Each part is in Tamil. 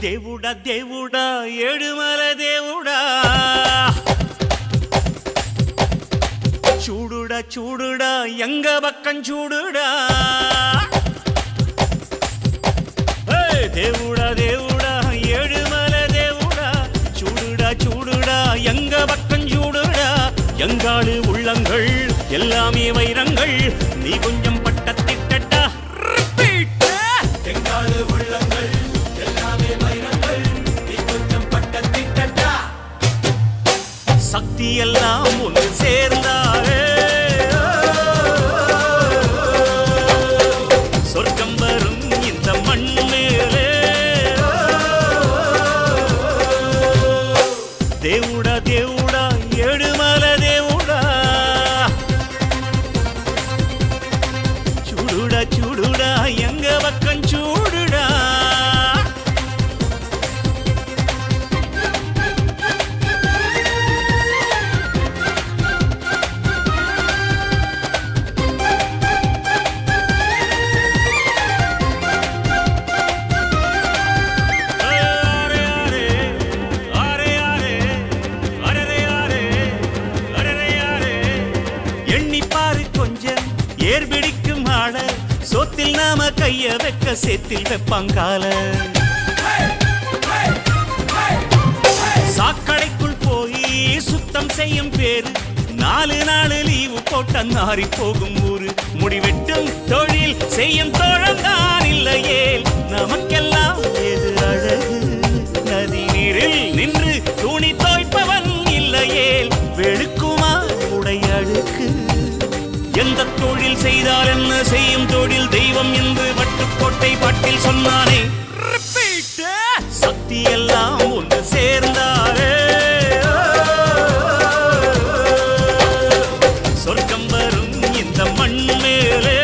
దేవుడా దేవుడా ఏడుమల దేవుడా చూడుడా చూడుడా ఎంగ పక్కం చూడుడా దేవుడా దేవుడా ఏడుమల దేవుడా చూడుడా చూடுடா எங்க பக்கம் சூடுடா எங்காடு உள்ளங்கள் எல்லாமே வைரங்கள் நீ கொஞ்சம் பட்டத்திட்டா எங்காடு உள்ளங்கள் எல்லாமே வைரங்கள் நீ கொஞ்சம் பட்டத்திட்டா சக்தி எல்லாம் ஒன்று சேர்ந்தாரே சொர்க்கம் வரும் இந்த மண் மேலே దేవుడా దేవుడా ఏడుమల దేవుడా చూడుడా చూడుడా ఎంగ పక్కం చూడుడా ஏர்பிடிக்கும் ஆள சோத்தில் நாம கைய வைக்க சேத்தில் வெப்பாங்கால சாக்கடைக்குள் போய் சுத்தம் செய்யும் பேரு 4 நாள் லீவு போட்ட நாரி போகும் ஊரு முடிவெட்டும் தொழில் செய்யும் தோழந்தான் இல்லையே நமக்கெல்லாம் எது அழகு நதி நீரில் நின்று துணி தோய்ப்பவன் இல்லையே வெளுக்குமா உடை அழுக்கு எந்த தொழில் செய்தால் என்ன செய்யும் தொழில் தெய்வம் என்று வட்டுக்கோட்டை பாட்டில் சொன்னானே சக்தி எல்லாம் ஒன்று சேர்ந்தாரே சொர்க்கம் வரும் இந்த மண் மேலே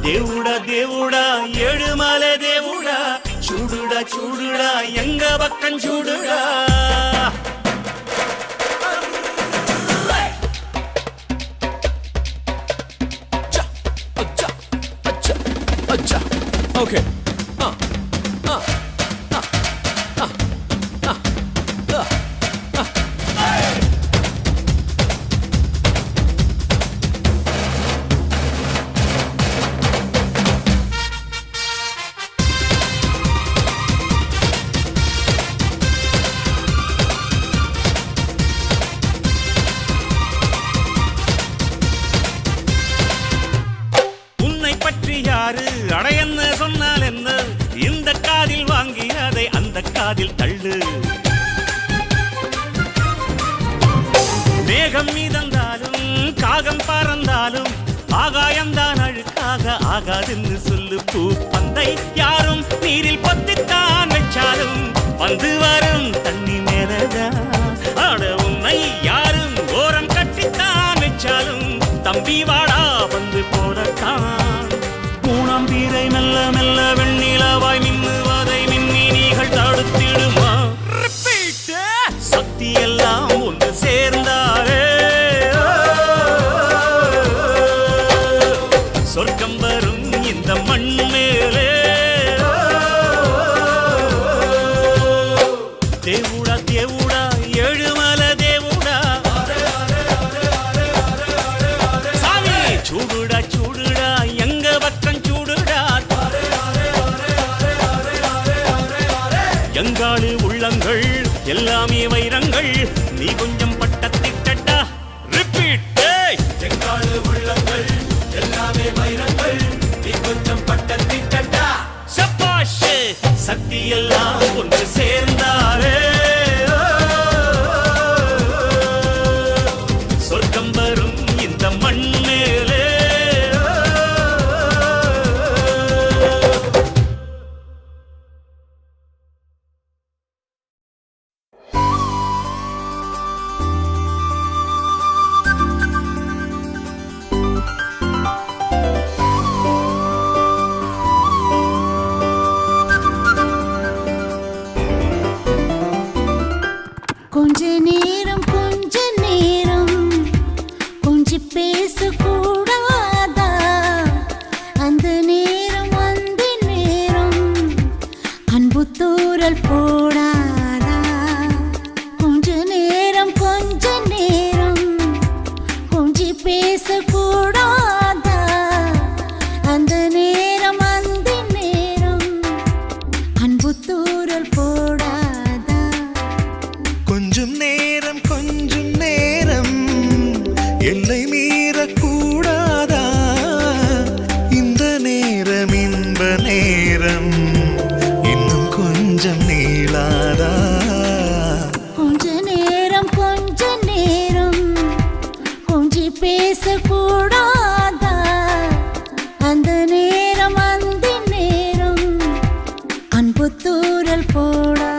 దేవుడా దేవుడా ఏడుమల దేవుడా చూడుడా చూడుడా ఎంగ పక్కం చూడుడా Okay. உன்னை பற்றி யாரு அடையன்னு சொன்னால் என்ன இந்த காதில் வாங்கி அதை அந்த காதில் தள்ளு மேகம் மீதந்தாலும் காகம் பறந்தாலும் ஆகாயம்தான் அழுக்காக ஆகாதுன்னு சொல்லு பூ பந்தை யாரும் நீரில் பொத்தித்தான் வச்சாலும் வந்து வரும் தண்ணி மேலதான் ஆட உன்னை யாரும் ஓரம் கட்டித்தான் வச்சாலும் தம்பி வாடா வந்து போறத்தான் மூணாம் பீரை மெல்ல மெல்ல வெண்ணிலவாய் மின்னுவதை மின்னினிகள் தடுத்திடுமா சக்தி எல்லாம் ஒன்று சேர்ந்தாரே சொர்க்கம் வரும் இந்த மண் மேலே దేవుడా దేవుడా ఏడుమల దేవుడా சாமி చూడుడా చూడుడా ఎంగ పక్కం చూడుడా எங்காடு உள்ளங்கள் எல்லாமே வைரங்கள் நீ கொஞ்சம் பட்டத்திட்டா ரிப்பீட் எங்காடு உள்ளங்கள் எல்லாமே வைரங்கள் நீ கொஞ்சம் பட்டத்திட்டா சபாஷ் சக்தி எல்லாம் ஒன்று சேர்ந்தாரே சொர்க்கம் வரும் இந்த மண் மேலே கொஞ்ச நேரம் கொஞ்சி பேசக்கூடாதா அந்த நேரம் வந்து எல்லை மீறக்கூடாதா இந்த நேரம் இன்ப நேரம் இன்னும் கொஞ்சம் நீளாதா கொஞ்ச நேரம் கொஞ்சி பேசக்கூடாதா அந்த நேரம் அந்த நேரம் அன்பு தூரல் போடாதா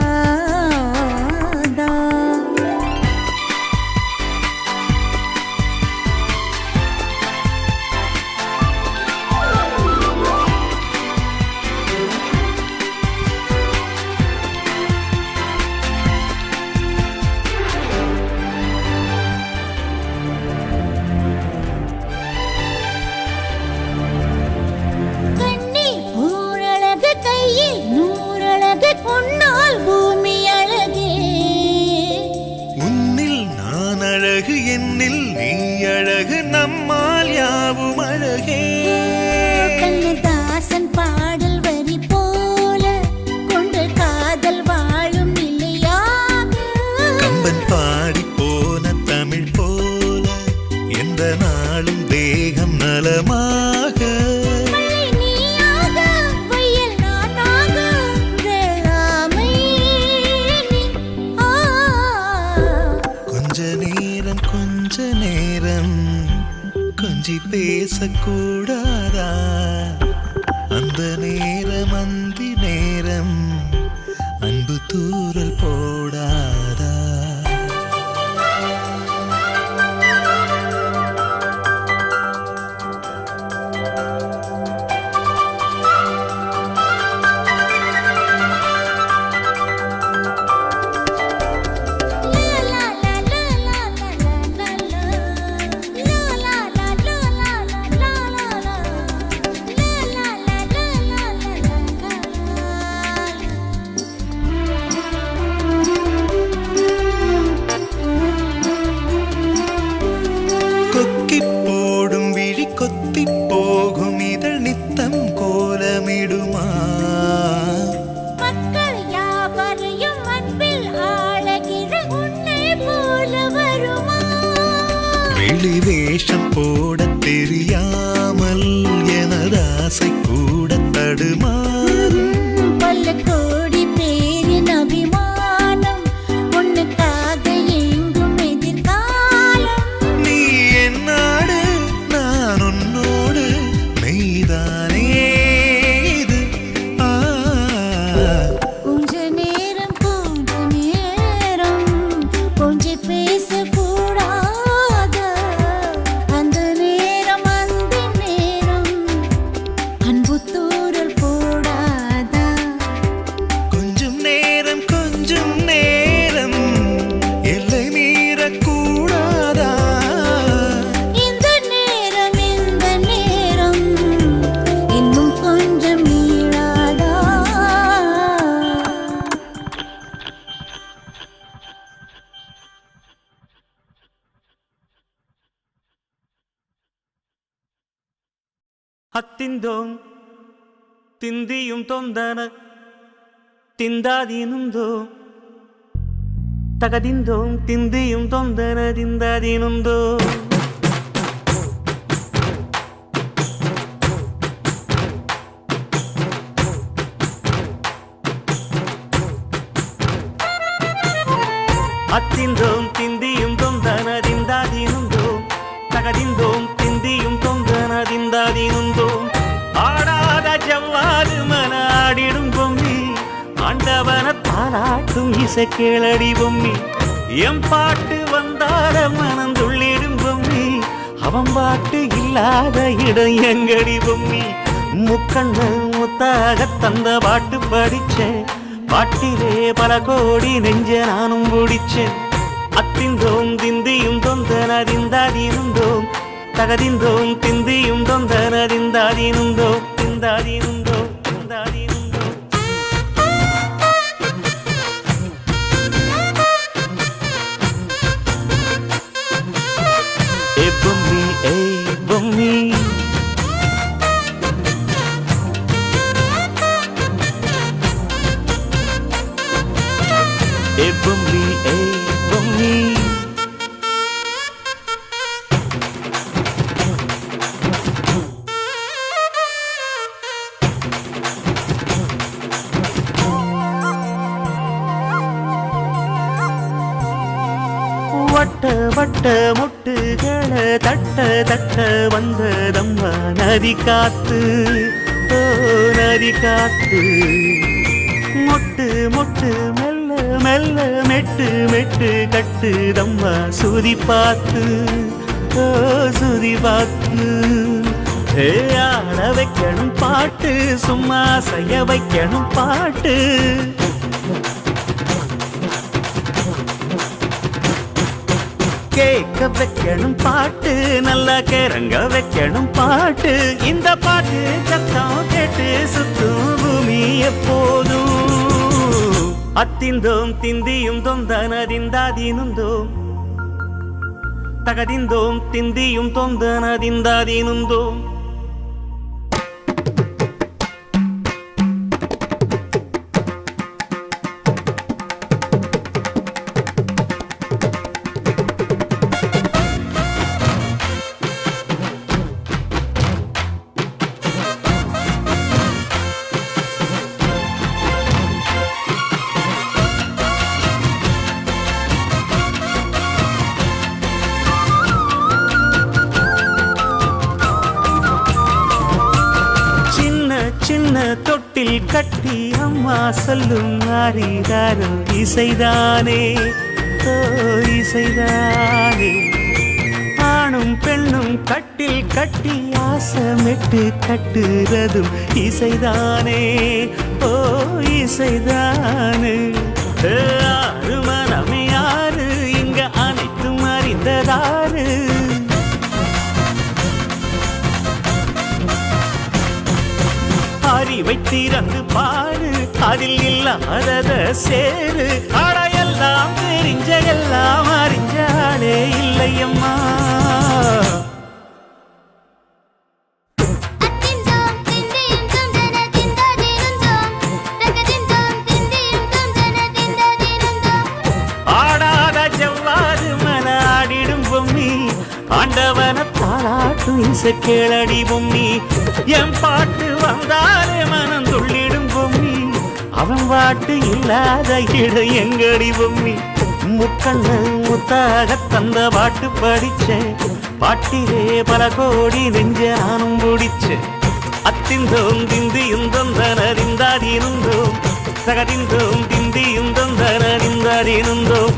உன்னால் பூமி அழகே உன்னில் நான் அழகு என்னில் நீ அழகு நம்மால் யாவும் அழகே கண்ணதாசன் பாடல் வரி போல கொண்டு காதல் வாழும் நிலையாக கம்பன் பாடி போன தமிழ் போல எந்த நாளும் தேகம் நலமாக கொஞ்ச நேரம் கொஞ்சி பேசக்கூடாதா அந்த நேரம் அந்தி நேரம் அன்பு தூரல் போடாதா போடும் விழி கொத்தி போகும் இதழ் நித்தம் கோலமிடுமா மக்கள் யாவரையும் அன்பில் ஆளகிற உன்னை போல வருமா வெளி வேஷம் போட தெரியாமல் எனது ஆசை கூட தடுமாறும் பல கோடி பேரின் அபிமானம் உன்னுக்காக எங்கும் எதிர்காலம் நீ என்னோடு நான் உன்னோடு மெய்தானே இது கொஞ்ச நேரம் கொஞ்சி பேசக்கூடாதா அந்த நேரம் அந்த நேரம் அன்பு தூரல் போடாதா கொஞ்சம் நேரம் எல்லை மீறக்கூடாதா இந்த நேரம் இன்னும் கொஞ்சம் நீளாதா ಹತ್ತಿಂದೋಂ ತಿಂದಿಯುಂ ತೊಂದನ ತಿಂದಾದೀನುಂದೋ ತಗದಿಂದೋಂ ತಿಂದಿಯುಂ ತೊಂದನ ತಿಂದಾದೀನುಂದೋ ಹತ್ತಿಂದೋಂ ತಿಂದಿಯುಂ ತೊಂದನ ತಿಂದಾದೀನುಂದೋ ತಗದಿಂದೋಂ ತಿಂದಿಯುಂ ತೊಂದನ ತಿಂದಾದೀನುಂದೋ ஆடாத ஜவ்வாது மன ஆடிடும் பொம்மி ஆண்டவன தாராட்டும் இசை கேளடி பொம்மி எம் பாட்டு வந்தார மனம் துள்ளிடும் பொம்மி அவன் பாட்டு இல்லாத இடம் எங்கடி பொம்மி முக்கண்ணு முத்தாக தந்த பாட்டு படிச்சேன் பாட்டிலே பல கோடி நெஞ்ச நானும் பிடிச்சேன் அத்திந்தோம் திந்தியும் தொந்தனதிந்தாதீனுந்தோம் தகதிந்தோம் திந்தியும் தொந்தனதிந்தாதீனுந்தோ திந்தாதீனுந்தோ திந்தாதீனுந்தோ ஏ பொம்மி ஏ பொம்மி பட்ட முட்டுகளை தட்ட தட்ட வந்ததம்மா நதி காத்து ஓ நதி காத்து மொட்டு மொட்டு மெல்ல மெல்ல மெட்டு மெட்டு கட்டுதம்மா சுதி பார்த்து ஓ சுதி பார்த்து ஆட வைக்கணும் பாட்டு சும்மா செய்ய வைக்கணும் பாட்டு கேட்க வைக்கணும் பாட்டு நல்லா கிறங்க வைக்கணும் பாட்டு இந்த பாட்டு சத்தம் கேட்டு சுத்தும் பூமி எப்போதும் அத்திந்தோம் திந்தியும் தொந்தனதிந்தாதீனுந்தோம் தகதிந்தோம் திந்தியும் தொந்தனதிந்தாதீனுந்தோம் சின்ன தொட்டில் கட்டி அம்மா சொல்லும் ஆரிதாரோ இசைதானே ஓ இசைதானே ஆணும் பெண்ணும் கட்டில் கட்டி ஆசமிட்டு கட்டுறதும் இசைதானே ஓ இசைதானே ஆறு மனமே யாரு இங்க அனைத்தும் அறிந்ததாரு அறிவை திறந்து பாரு அதில் இல்லாதத சேரு அடையெல்லாம் தெரிஞ்ச எல்லாம் அறிஞ்சாலே இல்லையம்மா ஆடாத செவ்வாறு மன ஆடிடும் பொம்மி ஆண்டவன பாராட்டும் இசை கேளடி பொம்மி என் பாட்டு வந்தாலே மனம் துள்ளிடும் பொம்மி அவன் பாட்டு இல்லாத இடம் எங்கடி பொம்மி முக்கண்ண முத்தாக தந்த பாட்டு படிச்சேன் பாட்டிலே பல கோடி நெஞ்ச நானும் பிடிச்சேன் அத்திந்தோம் திந்தியும் தொந்தனறிந்தாதிருந்தோம் சகதிந்தோம் திந்தியும் தொந்தனறிந்தாதிருந்தோம்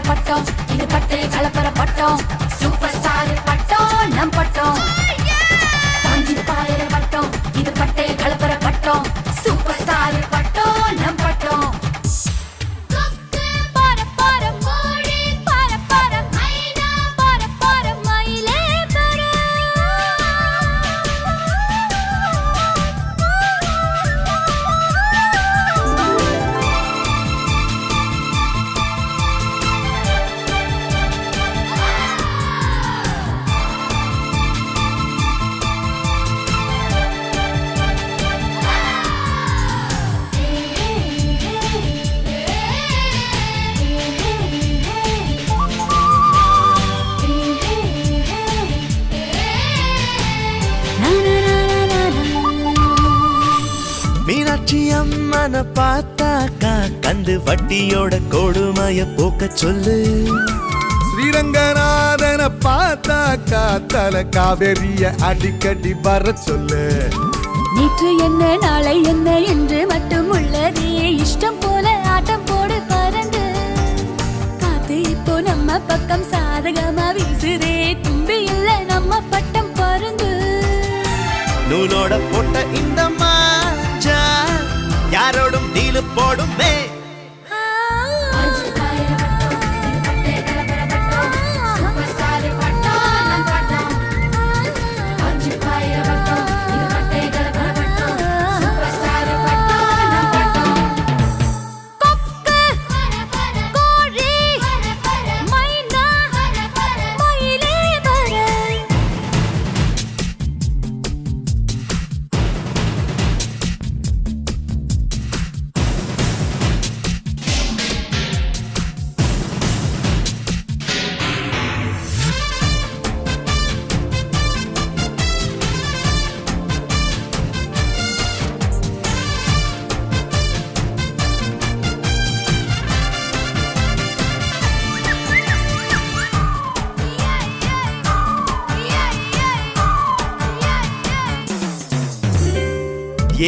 பட்டம் இது பட்டை கலப்பர பட்டம் சூப்பர் ஸ்டார் பட்டம் நம் பட்டம் பாஞ்சி பாயர பட்டம் இது பட்டை கலப்பர பட்டம் சூப்பர் ஸ்டார் பட்டம் நம் பட்டம் மீனாட்சி அம்மனை பார்த்தாக்கா கந்து வட்டியோட கொடுமைய போக்க சொல்லு. ஸ்ரீரங்கநாதனை பார்த்தாக்கா தல காவேரிய அடிக்கடி வர சொல்லு. நேற்று என்ன நாளை என்ன என்று மட்டும் உள்ளதே இஷ்டம் போல ஆட்டம் போடு பறந்து நம்ம பக்கம் சாதகமா வீசுதே தும்பி இல்ல நம்ம பட்டம் பருந்து நூலோட போட்ட இந்த மாஞ்சா யாரோடும் டீலு போடுமே அஞ்சு பாயிர வட்டம் இது பட்டை கலப்பர பட்டம் சூப்பர் ஸ்டார் பட்டம் நம் பட்டம் அஞ்சு பாயிர வட்டம் இது பட்டை கலப்பர பட்டம் சூப்பர் ஸ்டார் பட்டம் நம் பட்டம் கொக்கு கோழி மைனா மயிலே வர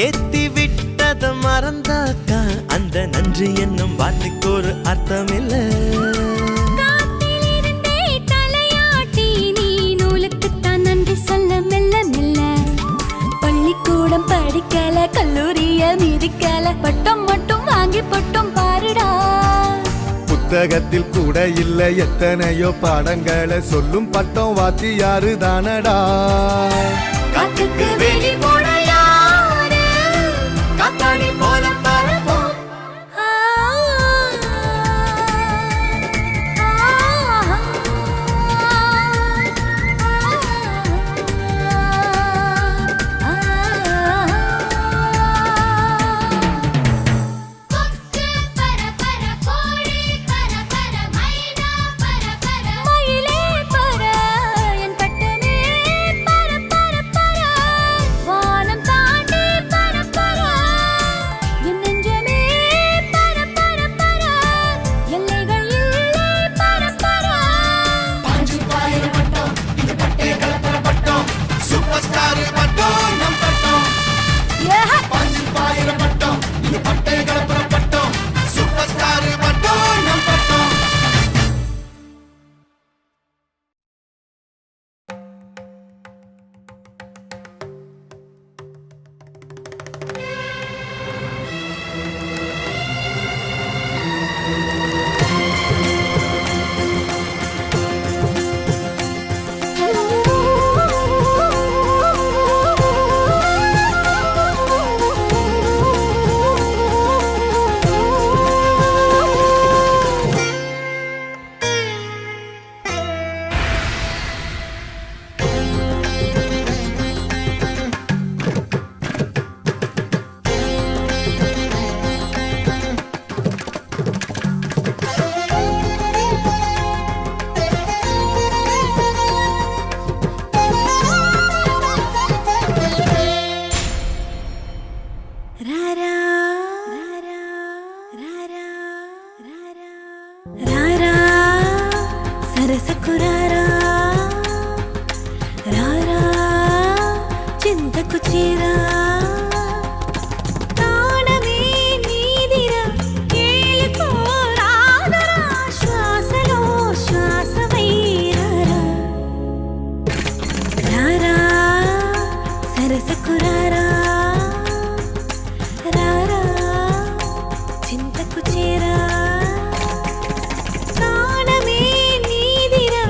ஏத்தி விட்டத மறந்தாக்கா அந்த நன்றி என்னும் வார்த்தைக்கு ஒரு அர்த்தம் இல்ல காத்திலிருந்தே தலையாட்டி நீ நூலுக்குத்தான் நன்றி சொல்ல மெல்ல மெல்ல பள்ளிக்கூடம் படிக்கல கல்லூரிய மிதிக்கல பட்டம் மட்டும் வாங்கி பட்டம் பாருடா புத்தகத்தில் கூட இல்ல எத்தனையோ பாடங்களை சொல்லும் பட்டம் வாத்தியாரு தானடா காத்துக்கு வேலி போட யாரு காத்தாடி போல பறப்போம் ஆ, கொக்கு பரபர கோழி பரபர மைனா பரபர மயிலே பர என் பட்டமே பர பர பர வானம் தாண்டி பர பர என் நெஞ்சமே பர பர பர எல்லைகள் இல்லை பர பர அஞ்சு பாயிர வட்டம் இது பட்டை கலப்பர பட்டம் சூப்பர் ஸ்டார் பட்டம் நம் பட்டம் அஞ்சு பாயிர வட்டம் இது பட்டை கலப்பர பட்டம் சூப்பர் ஸ்டார் பட்டம் நம் பட்டம் ராரா ராரா ராரா ராரா ராரா సరసకురారా రారా చింతకు చేరా ప్రాణమే నీదిరా ఏలుకోరాదరా శ్వాసలో శ్వాసవై రారా రారా సరసకురారా రారా చింతకు చేరా ప్రాణమే నీదిరా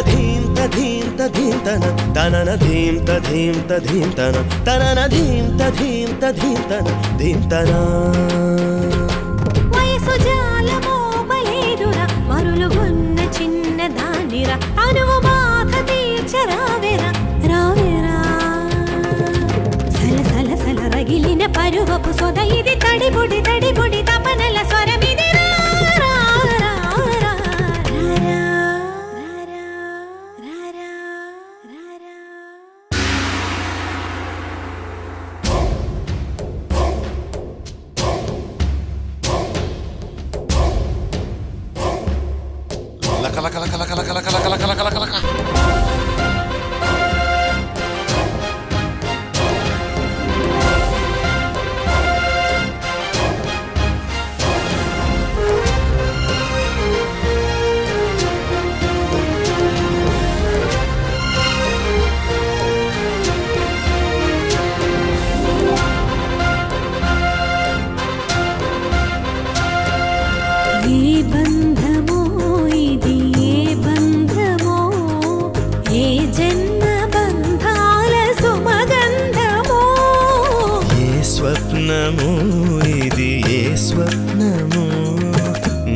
ధీం తధీం తధీం తన తనన ధీం తధీం తధీం తన తనన ధీం తధీం తధీం తన ధీం తనా వయసు జాలమో బలేదురా మరులుగున్న చిన్న దానిరా అనువు బాధ తీర్చరావేరా రావేరా సల సల సల రగిలిన పరువపు సొద ఇది తడిబుడి తడిబుడి తపనల స్వరమిది రా రా రా రా రా రా రా రా. లక లక లక లక లక లక లక లక లక లక ఏ బంధమో ఇది ఏ బంధమో ఏ జన్మ బంధాల సుమగంధమో ఏ స్వప్నము ఇది ఏ స్వప్నము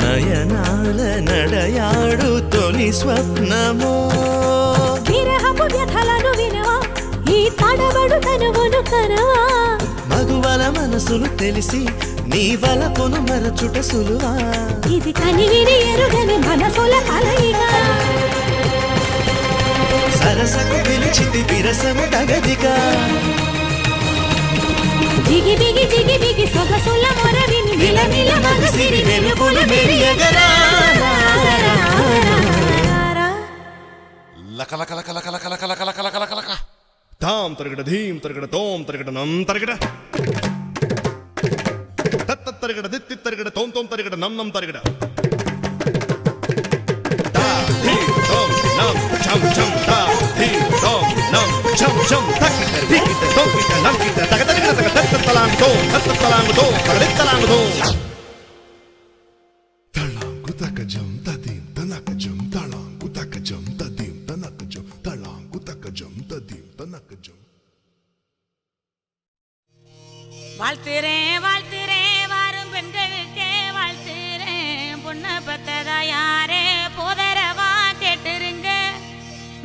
నయనాల నడయాడు తొలి స్వప్నము విరహపు వ్యథలను వినవా ఈ తడబడు తనువును కనవా మగువల మనసులు తెలిసి నీ వలపును మరచుట సులువా ఇది కనివిని ఎరుగని మనసుల కలయిక సరసకు పిలిచితి విరసము తగదిగా దిగి దిగి దిగి దిగి సొగసుల మొరవిని నిలమిల మగసిరి వెలుగులు మెరియగరా లక లక లక లక లక లక లక లక లక లక లక తాం తరగడ ధీం తరగడ తోం తరగడ నం తరగడ తత్త తరగడ దిత్తి తరగడ తోం తోం తరగడ నం నం తరగడ తా ధీం తోం నం ఛం ఛం తా ధీం తోం నం ఛం ఛం తక్కిట దిక్కిట తోకిట నంకిట తగ తరగడ తగ తత్త తలాంగు తో తత్త తలాంగు తో తగ తలాంగు తో తలాంగు తక జం తదీం తనక జం తలాంగు తక జం తదీం తనక జం తలాంగు తక జం తదీం తనక జం வாழ்த்துறேன் வாழ்த்துறேன் வாரும் பெண்களுக்கே வாழ்த்துறேன் பொண்ணு பெத்ததா யாரே போதரவா கேட்டுருங்க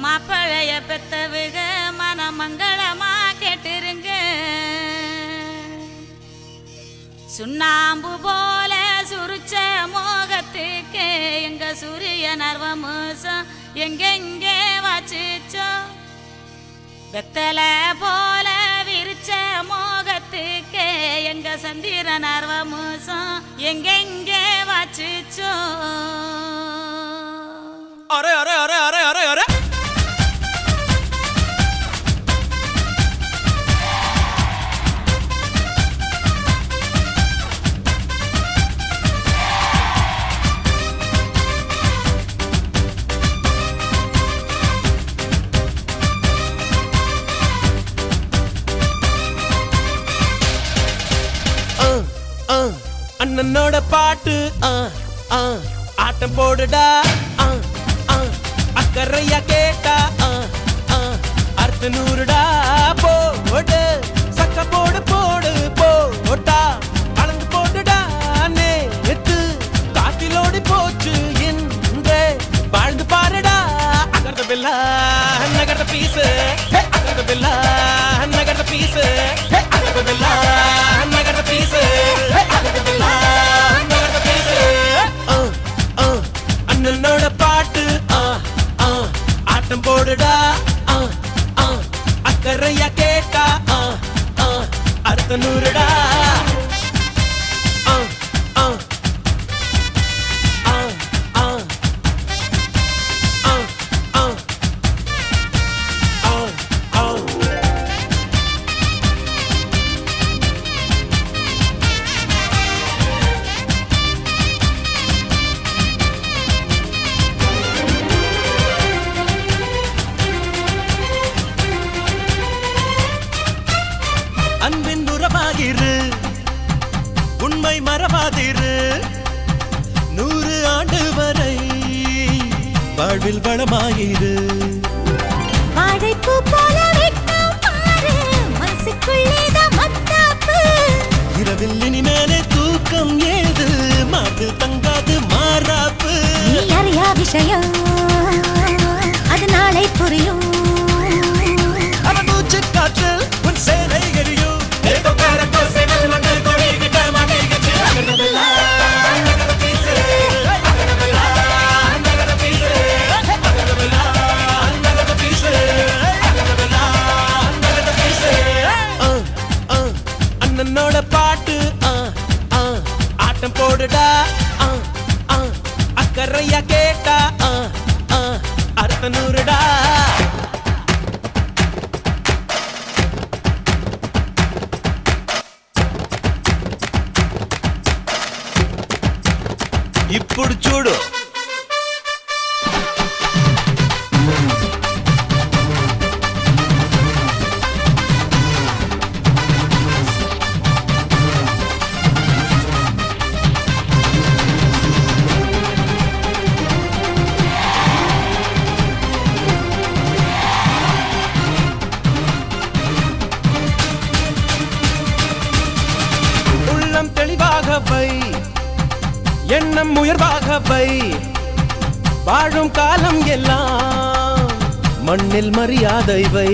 மாப்பிளைய பெத்தவுக மனமங்களமா கேட்டுருங்க சுண்ணாம்பு போல சுருச்ச மோகத்துக்கு எங்க சூரிய நர்வமோசம் எங்கெங்கே வாச்சிச்சோ வெத்தல போல விரிச்ச மோகத்துக்கு எங்க சந்திர நர்வமோசம் எங்கெங்கே வாச்சிச்சோ அரே அரே அரே அரே அரே அரே அண்ணனோட பாட்டு ஆட்டம் போடுடா அக்கறையா கேட்டா அர்த்த நூறுடா போடு சக்க போடு போடு போட்டா அளந்து போட்டுடா நேத்து காட்டிலோடி போச்சு என்று வாழ்ந்து பாருடா அகர்த பில்லா நகர்த பீசு அகர்த பில்லா நகர்த பீசு அகர்த பில்லா நகர்த பீசு அண்ணனோட பாட்டு ஆட்டம் போடுடா அக்கறையா கேட்டா அர்த்த நூறுடா வாழ்வில் வளமாயிரு. வாழைப்பூ போல வெட்கம் பாரு, மனசுக்குள்ளேதான் மத்தாப்பு. இரவில் இனிமேலே தூக்கம் ஏது, மார்பில் தங்காது மாறாப்பு. நீ அறியா விஷயம் அது நாளை புரியும். அவன் மூச்சு காற்றில் உன் சேனை எரியும். அண்ணனோட பாட்டு ஆட்டம் போடுடா. அக்கறையா கேட்டா அர்த்த நூறுடா. ఇప్పుడు చూడు உள்ளம் தெளிவாக வை, எண்ணம் உயர்வாக வை. வாழும் காலம் எல்லாம் மண்ணில் மரியாதை வை.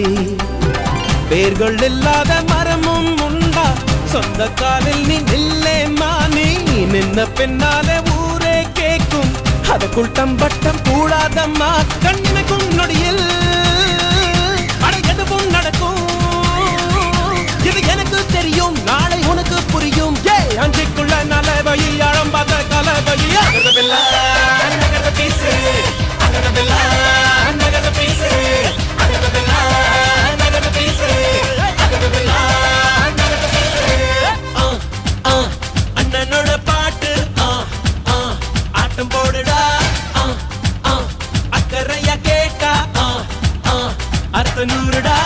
பேர்கள் இல்லாத மரமும் உண்டா, சொந்த காலில் நீ நில்லே மானி. நின்ன பின்னாலே ஊரே கேட்கும், அதற்குள் தம்பட்டம் கூடாதம்மா. கண்ணிமைக்கும் நொடியில் அட எதுவும் நடக்கும். இது எனக்கு தெரியும், நாளை உனக்கு புரியும். அஞ்சிக்குள்ள நலவை ஆழம் பார்த்த கலவை. அண்ணனோட பாட்டு ஆட்டம் போடுடா. அக்கறையா கேட்டா அர்த்த நூறுடா.